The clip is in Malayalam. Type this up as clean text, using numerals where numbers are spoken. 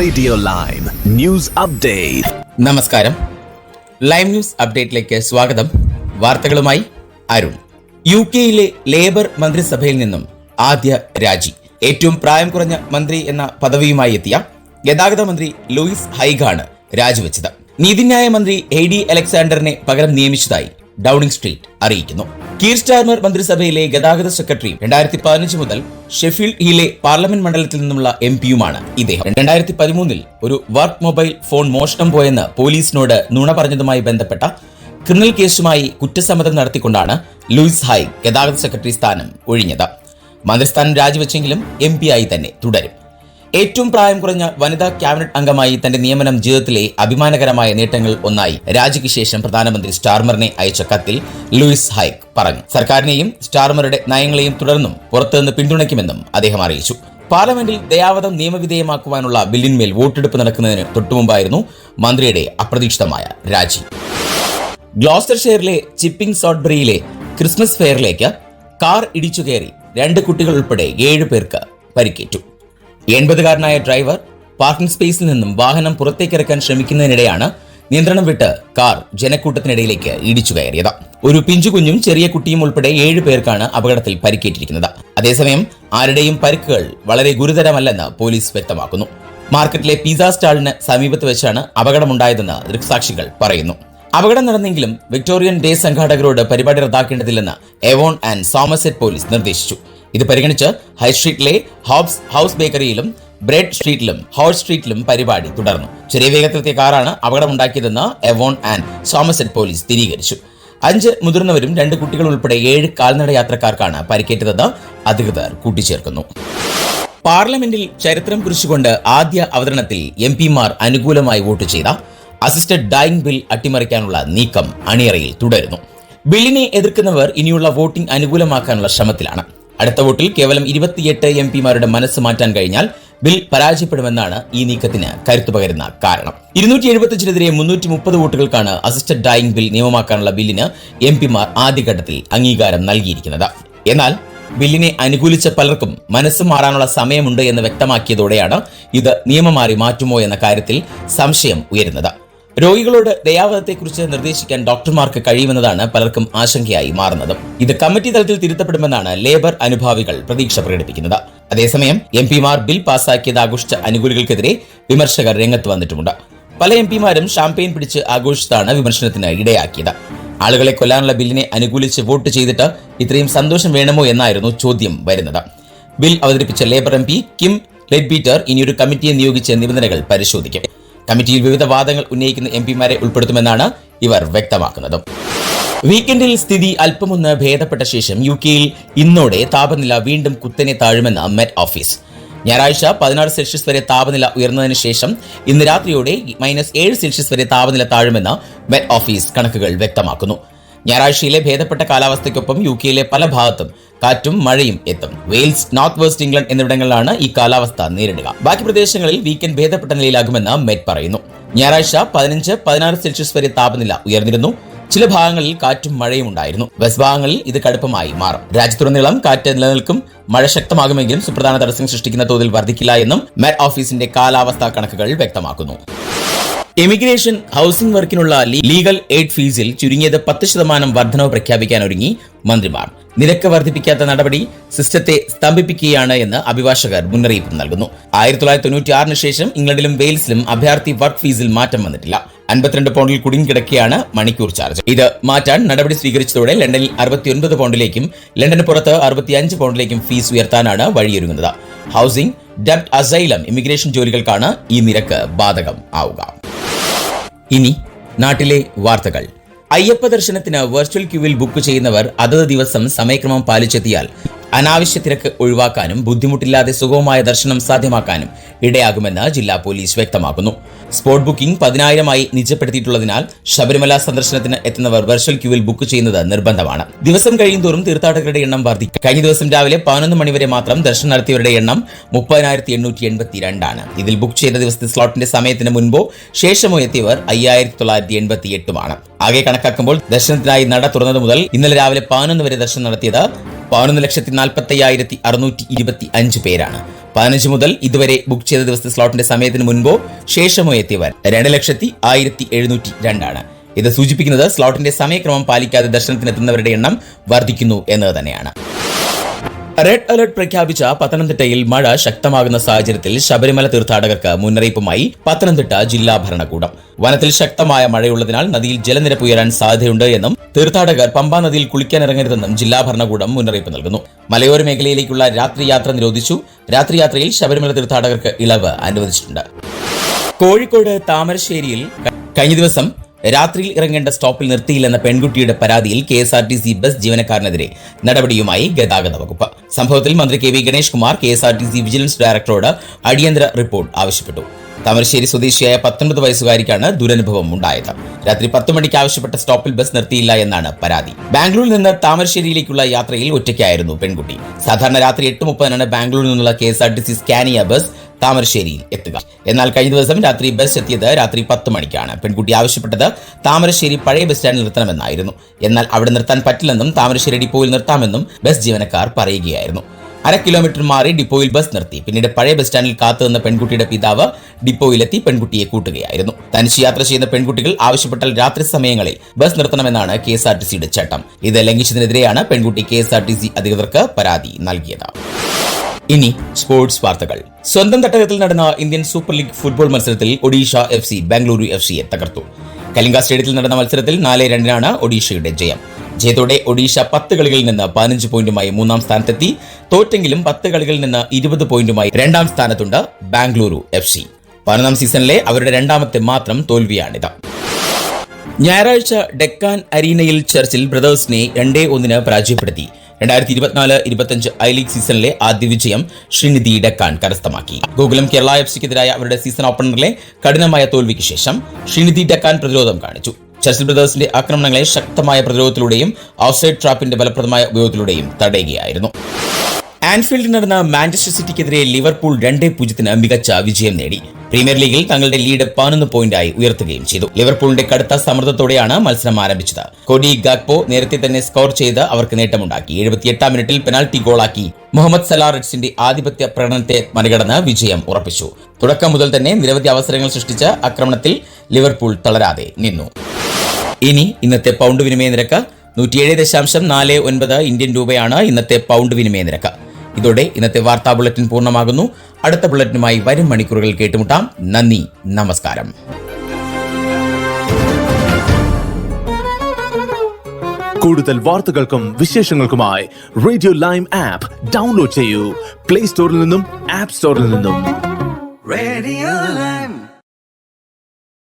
Radio lime news update. നമസ്കാരം. ലൈം ന്യൂസ് അപ്ഡേറ്റിലേക്ക് സ്വാഗതം. വാർത്തകളുമായി അരുൺ. UK-യിലെ ലേബർ മന്ത്രിസഭയിൽ നിന്നും ആദ്യ രാജി. ഏറ്റവും പ്രായം കുറഞ്ഞ മന്ത്രി എന്ന പദവിയുമായി എത്തിയ ഗതാഗത മന്ത്രി ലൂയിസ് ഹൈഗാണ് രാജിവെച്ചത്. നീതിന്യായ മന്ത്രി ഹെയ്ഡി അലക്സാണ്ടറിനെ പകരം നിയമിച്ചതായി ഡൌണിംഗ് സ്ട്രീറ്റ് അറിയിക്കുന്നു. കീർ സ്റ്റാർമർ മന്ത്രിസഭയിലെ ഗതാഗത സെക്രട്ടറിയും 2015 മുതൽ ഷെഫീൽഡ് ഹില്ലെ പാർലമെന്റ് മണ്ഡലത്തിൽ നിന്നുള്ള MP-യുമാണ് ഇദ്ദേഹം. 2013 ഒരു വർക്ക് മൊബൈൽ ഫോൺ മോഷണം പോയെന്ന് പോലീസിനോട് നുണ പറഞ്ഞതുമായി ബന്ധപ്പെട്ട ക്രിമിനൽ കേസുമായി കുറ്റസമ്മതം നടത്തിക്കൊണ്ടാണ് ലൂയിസ് ഹൈ ഗതാഗത സെക്രട്ടറി സ്ഥാനം ഒഴിഞ്ഞത്. മന്ത്രിസ്ഥാനം രാജിവെച്ചെങ്കിലും MP ആയി തന്നെ തുടരും. ഏറ്റവും പ്രായം കുറഞ്ഞ വനിതാ ക്യാബിനറ്റ് അംഗമായി തന്റെ നിയമനം ജീവിതത്തിലെ അഭിമാനകരമായ നേട്ടങ്ങൾ ഒന്നായി രാജിക്ക് ശേഷം പ്രധാനമന്ത്രി സ്റ്റാർമറിനെ അയച്ച കത്തിൽ ലൂയിസ് ഹൈക്ക് പറഞ്ഞു. സർക്കാരിനെയും സ്റ്റാർമറുടെ നയങ്ങളെയും തുടർന്നും പുറത്തുനിന്ന് പിന്തുണയ്ക്കുമെന്നും അദ്ദേഹം അറിയിച്ചു. പാർലമെന്റിൽ ദയാവധം നിയമവിധേയമാക്കുവാനുള്ള ബില്ലിന്മേൽ വോട്ടെടുപ്പ് നടക്കുന്നതിന് തൊട്ടുമുമ്പായിരുന്നു മന്ത്രിയുടെ അപ്രതീക്ഷിതമായ രാജി. ഗ്ലോസ്റ്റർഷെയറിലെ ചിപ്പിംഗ് സോട്ട്ബറിയിലെ ക്രിസ്മസ് ഫെയറിലേക്ക് കാർ ഇടിച്ചു കയറി 2 കുട്ടികൾ ഉൾപ്പെടെ 7 പേർക്ക് പരിക്കേറ്റു. 80-കാരനായ ഡ്രൈവർ പാർക്കിംഗ് സ്പേസിൽ നിന്നും വാഹനം പുറത്തേക്കിറക്കാൻ ശ്രമിക്കുന്നതിനിടെയാണ് നിയന്ത്രണം വിട്ട് കാർ ജനക്കൂട്ടത്തിനിടയിലേക്ക് ഇടിച്ചു കയറിയത്. ഒരു പിഞ്ചുകുഞ്ഞും ചെറിയ കുട്ടിയും ഉൾപ്പെടെ 7 പേർക്കാണ് അപകടത്തിൽ പരിക്കേറ്റിരിക്കുന്നത്. അതേസമയം ആരുടെയും പരിക്കുകൾ വളരെ ഗുരുതരമല്ലെന്ന് പോലീസ് വ്യക്തമാക്കുന്നു. മാർക്കറ്റിലെ പിസ്സ സ്റ്റാളിന് സമീപത്ത് വെച്ചാണ് അപകടമുണ്ടായതെന്ന് ദൃക്സാക്ഷികൾ പറയുന്നു. അപകടം നടന്നെങ്കിലും വിക്ടോറിയൻ ഡേ സംഘാടകരോട് പരിപാടി റദ്ദാക്കേണ്ടതില്ലെന്ന് എവോൺ ആൻഡ് സോമർസെറ്റ് പോലീസ് നിർദ്ദേശിച്ചു. ഇത് പരിഗണിച്ച് ഹൈസ്ട്രീറ്റിലെ ഹോബ്സ് ഹൗസ് ബേക്കറിയിലും ബ്രെഡ് സ്ട്രീറ്റിലും ഹോട്ട് സ്ട്രീറ്റിലും പരിപാടി തുടർന്നു. ചെറിയ വേഗത്തിലെത്തിയ കാറാണ് അപകടമുണ്ടാക്കിയതെന്ന് എവോൺ ആൻഡ് സോമർസെറ്റ് പോലീസ് സ്ഥിരീകരിച്ചു. 5 മുതിർന്നവരും 2 കുട്ടികൾ ഉൾപ്പെടെ 7 കാൽനട യാത്രക്കാർക്കാണ് പരിക്കേറ്റതെന്ന് അധികൃതർ കൂട്ടിച്ചേർക്കുന്നു. പാർലമെന്റിൽ ചരിത്രം കുറിച്ചുകൊണ്ട് ആദ്യ അവതരണത്തിൽ MP-മാർ അനുകൂലമായി വോട്ട് ചെയ്ത അസിസ്റ്റഡ് ഡൈയിങ് ബിൽ അട്ടിമറിക്കാനുള്ള നീക്കം അണിയറയിൽ തുടരുന്നു. ബില്ലിനെ എതിർക്കുന്നവർ ഇനിയുള്ള വോട്ടിംഗ് അനുകൂലമാക്കാനുള്ള ശ്രമത്തിലാണ്. അടുത്ത വോട്ടിൽ കേവലം 28 MP-മാരുടെ മനസ്സ് മാറ്റാൻ കഴിഞ്ഞാൽ ബിൽ പരാജയപ്പെടുമെന്നാണ് ഈ നീക്കത്തിന് കരുത്തു പകരുന്ന കാരണം. 275-നെതിരെ 330 വോട്ടുകൾക്കാണ് അസിസ്റ്റഡ് ഡൈയിങ് ബിൽ നിയമമാക്കാനുള്ള ബില്ലിന് MP-മാർ ആദ്യഘട്ടത്തിൽ അംഗീകാരം നൽകിയിരിക്കുന്നത്. എന്നാൽ ബില്ലിനെ അനുകൂലിച്ച പലർക്കും മനസ്സ് മാറാനുള്ള സമയമുണ്ട് എന്ന് വ്യക്തമാക്കിയതോടെയാണ് ഇത് നിയമമാറി മാറ്റുമോ എന്ന കാര്യത്തിൽ സംശയം ഉയരുന്നത്. രോഗികളോട് ദയാവധത്തെക്കുറിച്ച് നിർദ്ദേശിക്കാൻ ഡോക്ടർമാർക്ക് കഴിയുമെന്നതാണ് പലർക്കും ആശങ്കയായി മാറുന്നത്. ഇത് കമ്മിറ്റി തലത്തിൽ തിരുത്തപ്പെടുമെന്നാണ് ലേബർ അനുഭാവികൾ പ്രതീക്ഷ പ്രകടിപ്പിക്കുന്നത്. അതേസമയം MP-മാർ ബിൽ പാസാക്കിയത് ആഘോഷിച്ച അനുകൂലികൾക്കെതിരെ വിമർശകർ രംഗത്ത് വന്നിട്ടുമുണ്ട്. പല MP-മാരും ഷാമ്പെയിൻ പിടിച്ച് ആഘോഷിച്ചാണ് വിമർശനത്തിന് ഇടയാക്കിയത്. ആളുകളെ കൊല്ലാനുള്ള ബില്ലിനെ അനുകൂലിച്ച് വോട്ട് ചെയ്തിട്ട് ഇത്രയും സന്തോഷം വേണമോ എന്നായിരുന്നു ചോദ്യം വരുന്നത്. ബിൽ അവതരിപ്പിച്ച ലേബർ MP കിം ലെഡ്ബീറ്റർ ഇനിയൊരു കമ്മിറ്റിയെ നിയോഗിച്ച് നിബന്ധനകൾ പരിശോധിക്കും. കമ്മിറ്റിയിൽ വിവിധ വാദങ്ങൾ ഉന്നയിക്കുന്ന MP-മാരെ ഉൾപ്പെടുത്തുമെന്നാണ് ഇവർ വ്യക്തമാക്കുന്നത്. വീക്കെൻഡിൽ സ്ഥിതി അല്പമൊന്ന് ഭേദപ്പെട്ട ശേഷം UK-യിൽ ഇന്നോടെ താപനില വീണ്ടും കുത്തനെ താഴുമെന്ന് മെറ്റ് ഓഫീസ്. ഞായറാഴ്ച 16 സെൽഷ്യസ് വരെ താപനില ഉയർന്നതിന് ശേഷം ഇന്ന് രാത്രിയോടെ -7 സെൽഷ്യസ് വരെ താപനില താഴുമെന്ന് മെറ്റ് ഓഫീസ് കണക്കുകൾ വ്യക്തമാക്കുന്നു. ഞായറാഴ്ചയിലെ ഭേദപ്പെട്ട കാലാവസ്ഥയ്ക്കൊപ്പം UK-യിലെ പല ഭാഗത്തും കാറ്റും മഴയും എത്തും. വെയിൽസ്, നോർത്ത് വെസ്റ്റ് ഇംഗ്ലണ്ട് എന്നിവിടങ്ങളിലാണ് ഈ കാലാവസ്ഥ നേരിടുക. ബാക്കി പ്രദേശങ്ങളിൽ വീക്കെൻഡ് ഭേദപ്പെട്ട നിലയിലാകുമെന്ന് മെറ്റ് പറയുന്നു. ഞായറാഴ്ച 15-16 സെൽഷ്യസ് വരെ താപനില ഉയർന്നിരുന്നു. ചില ഭാഗങ്ങളിൽ കാറ്റും മഴയും ഉണ്ടായിരുന്നു. വെസ്റ്റ് ഭാഗങ്ങളിൽ ഇത് കടുപ്പമായി മാറും. രാജ്യത്തുടനീളം കാറ്റ് നിലനിൽക്കും. മഴ ശക്തമാകുമെങ്കിലും സുപ്രധാന തടസ്സം സൃഷ്ടിക്കുന്ന തോതിൽ വർദ്ധിക്കില്ല എന്നും മെറ്റ് ഓഫീസിന്റെ കാലാവസ്ഥാ കണക്കുകൾ വ്യക്തമാക്കുന്നു. ഇമിഗ്രേഷൻ, ഹൌസിംഗ് വർക്കിനുള്ള ലീഗൽ എയ്ഡ് ഫീസിൽ ചുരുങ്ങിയത് 10% വർധനവ് പ്രഖ്യാപിക്കാൻ ഒരുങ്ങി മന്ത്രിമാർ. നിരക്ക് വർദ്ധിപ്പിക്കാത്ത നടപടി സിസ്റ്റത്തെ സ്തംഭിപ്പിക്കുകയാണ് എന്ന് അഭിഭാഷകർ മുന്നറിയിപ്പ് നൽകുന്നു. 1996 ശേഷം ഇംഗ്ലണ്ടിലും വെയിൽസിലും അഭയാർത്ഥി വർക്ക് ഫീസിൽ മാറ്റം വന്നിട്ടില്ല. 52 പൗണ്ടിൽ കുടുങ്ങിക്കിടക്കുകയാണ് മണിക്കൂർ ചാർജ്. ഇത് മാറ്റാൻ നടപടി സ്വീകരിച്ചതോടെ ലണ്ടനിൽ 69 പൗണ്ടിലേക്കും ലണ്ടന് പുറത്ത് 65 പൗണ്ടിലേക്കും ഫീസ് ഉയർത്താനാണ് വഴിയൊരുങ്ങുന്നത്. ഹൌസിംഗ്, ഡെപ്റ്റ്, അസൈലം, ഇമിഗ്രേഷൻ ജോലികൾക്കാണ് ഈ നിരക്ക് ബാധകം ആവുക. ഇനി നാട്ടിലെ വാർത്തകൾ. അയ്യപ്പ ദർശനത്തിന് വെർച്വൽ ക്യൂവിൽ ബുക്ക് ചെയ്യുന്നവർ അതത് ദിവസം സമയക്രമം പാലിച്ചെത്തിയാൽ അനാവശ്യ തിരക്ക് ഒഴിവാക്കാനും ബുദ്ധിമുട്ടില്ലാതെ സുഗമമായ ദർശനം സാധ്യമാക്കാനും ഇടയാകുമെന്ന് ജില്ലാ പോലീസ് വ്യക്തമാക്കുന്നു. സ്പോട്ട് ബുക്കിംഗ് 10,000-ആയി നിജപ്പെടുത്തിയിട്ടുള്ളതിനാൽ ശബരിമല സന്ദർശനത്തിന് എത്തുന്നവർ വെർച്വൽ ക്യൂവിൽ ബുക്ക് ചെയ്യുന്നത് നിർബന്ധമാണ്. ദിവസം കഴിയുന്തോറും തീർത്ഥാടകരുടെ എണ്ണം വർദ്ധിക്കും. കഴിഞ്ഞ ദിവസം രാവിലെ 11 മണി വരെ മാത്രം ദർശനം നടത്തിയവരുടെ എണ്ണം 30,882 ആണ്. ഇതിൽ ബുക്ക് ചെയ്ത ദിവസത്തെ സ്ലോട്ടിന്റെ സമയത്തിന് മുൻപോ ശേഷമോ എത്തിയവർ 5,988 ആകെ കണക്കാക്കുമ്പോൾ ദർശനത്തിനായി നട തുറന്നത് മുതൽ ഇന്നലെ രാവിലെ 11 വരെ ദർശനം നടത്തിയത് 11,45,625 പേരാണ്. 15 മുതൽ ഇതുവരെ ബുക്ക് ചെയ്ത ദിവസത്തെ സ്ലോട്ടിന്റെ സമയത്തിന് മുൻപോ ശേഷമോ എത്തിയവർ 2,07,202 ആണ്. ഇത് സൂചിപ്പിക്കുന്നത് സ്ലോട്ടിന്റെ സമയക്രമം പാലിക്കാതെ ദർശനത്തിനെത്തുന്നവരുടെ എണ്ണം വർദ്ധിക്കുന്നു എന്നത് തന്നെയാണ്. റെഡ് അലർട്ട് പ്രഖ്യാപിച്ച പത്തനംതിട്ടയിൽ മഴ ശക്തമാകുന്ന സാഹചര്യത്തിൽ ശബരിമല തീർത്ഥാടകർക്ക് മുന്നറിയിപ്പുമായി പത്തനംതിട്ട ജില്ലാ ഭരണകൂടം. വനത്തിൽ ശക്തമായ മഴയുള്ളതിനാൽ നദിയിൽ ജലനിരപ്പ് ഉയരാൻ സാധ്യതയുണ്ട് എന്നും തീർത്ഥാടകർ പമ്പാ നദിയിൽ കുളിക്കാനിറങ്ങരുതെന്നും ജില്ലാ ഭരണകൂടം മുന്നറിയിപ്പ് നൽകുന്നു. മലയോര മേഖലയിലേക്കുള്ള രാത്രിയാത്ര നിരോധിച്ചു. രാത്രിയാത്രയിൽ ശബരിമല തീർത്ഥാടകർക്ക് ഇളവ് അനുവദിച്ചിട്ടുണ്ട്. കോഴിക്കോട് താമരശ്ശേരിയിൽ കഴിഞ്ഞ ദിവസം രാത്രിയിൽ ഇറങ്ങേണ്ട സ്റ്റോപ്പിൽ നിർത്തിയില്ലെന്ന പെൺകുട്ടിയുടെ പരാതിയിൽ KSRTC ബസ് ജീവനക്കാരനെതിരെ നടപടിയുമായി ഗതാഗത വകുപ്പ്. സംഭവത്തിൽ മന്ത്രി KV Ganesh Kumar KSRTC vigilance ഡയറക്ടറോട് അടിയന്തര റിപ്പോർട്ട് ആവശ്യപ്പെട്ടു. താമരശ്ശേരി സ്വദേശിയായ 19 വയസ്സുകാരിക്കാണ് ദുരനുഭവം ഉണ്ടായത്. രാത്രി 10 മണിക്ക് ആവശ്യപ്പെട്ട സ്റ്റോപ്പിൽ ബസ് നിർത്തിയില്ല എന്നാണ് പരാതി. ബാംഗ്ലൂരിൽ നിന്ന് താമരശ്ശേരിയിലേക്കുള്ള യാത്രയിൽ ഒറ്റയ്ക്കായിരുന്നു പെൺകുട്ടി. സാധാരണ രാത്രി 8:30 ബാംഗ്ലൂരിൽ നിന്നുള്ള KSRTC സ്കാനിയ ബസ് താമരശ്ശേരിയിൽ എത്തുക. എന്നാൽ കഴിഞ്ഞ ദിവസം രാത്രി ബസ് എത്തിയത് രാത്രി 10 മണിക്കാണ്. പെൺകുട്ടി ആവശ്യപ്പെട്ടത് താമരശ്ശേരി പഴയ ബസ് സ്റ്റാൻഡിൽ നിർത്തണമെന്നായിരുന്നു. എന്നാൽ അവിടെ നിർത്താൻ പറ്റില്ലെന്നും താമരശ്ശേരി ഡിപ്പോയിൽ നിർത്താമെന്നും ബസ് ജീവനക്കാർ പറയുകയായിരുന്നു. 1/2 കിലോമീറ്റർ മാറി ഡിപ്പോയിൽ ബസ് നിർത്തി. പിന്നീട് പഴയ ബസ് സ്റ്റാൻഡിൽ കാത്തുനിന്ന പെൺകുട്ടിയുടെ പിതാവ് ഡിപ്പോയിലെത്തി പെൺകുട്ടിയെ കൂട്ടുകയായിരുന്നു. തനിച്ച് യാത്ര ചെയ്യുന്ന പെൺകുട്ടികൾ ആവശ്യപ്പെട്ടാൽ രാത്രി സമയങ്ങളിൽ ബസ് നിർത്തണമെന്നാണ് KSRTCയുടെ ചട്ടം. ഇത് ലംഘിച്ചതിനെതിരെയാണ് പെൺകുട്ടി KSRTC അധികൃതർക്ക് പരാതി നൽകിയത്. ഇനി സ്പോർട്സ് വാർത്തകൾ. സ്വന്തം തട്ടകത്തിൽ നടന്ന ഇന്ത്യൻ സൂപ്പർ ലീഗ് ഫുട്ബോൾ മത്സരത്തിൽ ഒഡീഷ FC ബംഗളൂരു FCയെ തകർത്തു. കലിംഗ സ്റ്റേഡിയത്തിൽ നടന്ന മത്സരത്തിൽ 4-2 ഒഡീഷയുടെ ജയം. ജയത്തോടെ ഒഡീഷ 10 കളികളിൽ നിന്ന് 15 പോയിന്റുമായി 3-ാം സ്ഥാനത്തെത്തി. തോറ്റെങ്കിലും 10 കളികളിൽ നിന്ന് 20 പോയിന്റുമായി 2-ാം സ്ഥാനത്തുണ്ട് ബാംഗ്ലൂരു FC. 11-ാം സീസണിലെ അവരുടെ 2ാമത്തെ മാത്രം തോൽവിയാണിത്. ഞായറാഴ്ച ഡെക്കാൻ അരീനയിൽ ചർച്ചിൽ ബ്രദേഴ്സിനെ 2-1 പരാജയപ്പെടുത്തി 2024-25 ഐ ലീഗ് സീസണിലെ ആദ്യ വിജയം ശ്രീനിധി ഡെക്കാൻ കരസ്ഥമാക്കി. ഗോകുലം കേരള FCക്കെതിരായ അവരുടെ സീസൺ ഓപ്പണറിലെ കഠിനമായ തോൽവിക്ക് ശേഷം ശ്രീനിധി ഡെക്കാൻ പ്രതിരോധം കാണിച്ചു. ചർച്ചിൽ ബ്രദേഴ്സിന്റെ ആക്രമണങ്ങളെ ശക്തമായ പ്രതിരോധത്തിലൂടെയും ഔട്ട്സൈഡ് ട്രാപ്പിന്റെ ഫലപ്രദമായ ഉപയോഗത്തിലൂടെയും തടയുകയായിരുന്നു. ആൻഫീൽഡിൽ നടന്ന മാഞ്ചസ്റ്റർ സിറ്റിക്കെതിരെ ലിവർപൂൾ 2-0 മികച്ച വിജയം നേടി. പ്രീമിയർ ലീഗിൽ തങ്ങളുടെ ലീഡ് 11 പോയിന്റായി ഉയർത്തുകയും ചെയ്തു. ലിവർപൂളിന്റെ കടുത്ത സമ്മർദ്ദത്തോടെയാണ് മത്സരം ആരംഭിച്ചത്. കോഡി ഗാക്പോ നേരത്തെ തന്നെ സ്കോർ ചെയ്ത് അവർക്ക് നേട്ടമുണ്ടാക്കി. 78-ാം മിനിറ്റിൽ പെനാൽറ്റി ഗോളാക്കി മുഹമ്മദ് സലാ റെഡ്സിന്റെ ആധിപത്യ പ്രകടനത്തെ മറികടന്ന് വിജയം ഉറപ്പിച്ചു. തുടക്കം മുതൽ തന്നെ നിരവധി അവസരങ്ങൾ സൃഷ്ടിച്ച ആക്രമണത്തിൽ ലിവർപൂൾ തളരാതെ നിന്നു. ഇനി ഇന്നത്തെ പൗണ്ട് വിനിമയ നിരക്ക് 107.49 ഇന്ത്യൻ രൂപയാണ് ഇന്നത്തെ പൗണ്ട് വിനിമയ നിരക്ക്. ഇതോടെ ഇന്നത്തെ വാർത്താ ബുള്ളറ്റിൻ പൂർണ്ണമാകുന്നു. അടുത്ത ബുള്ളറ്റിനുമായി വരും മണിക്കൂറുകൾ കേട്ടുമുട്ടാം. നന്ദി, നമസ്കാരം. കൂടുതൽ വാർത്തകൾക്കും വിശേഷങ്ങൾക്കുമായി റേഡിയോ ലൈം ആപ്പ് ഡൗൺലോഡ് ചെയ്യൂ. പ്ലേ സ്റ്റോറിൽ നിന്നും ആപ്പ് സ്റ്റോറിൽ നിന്നും.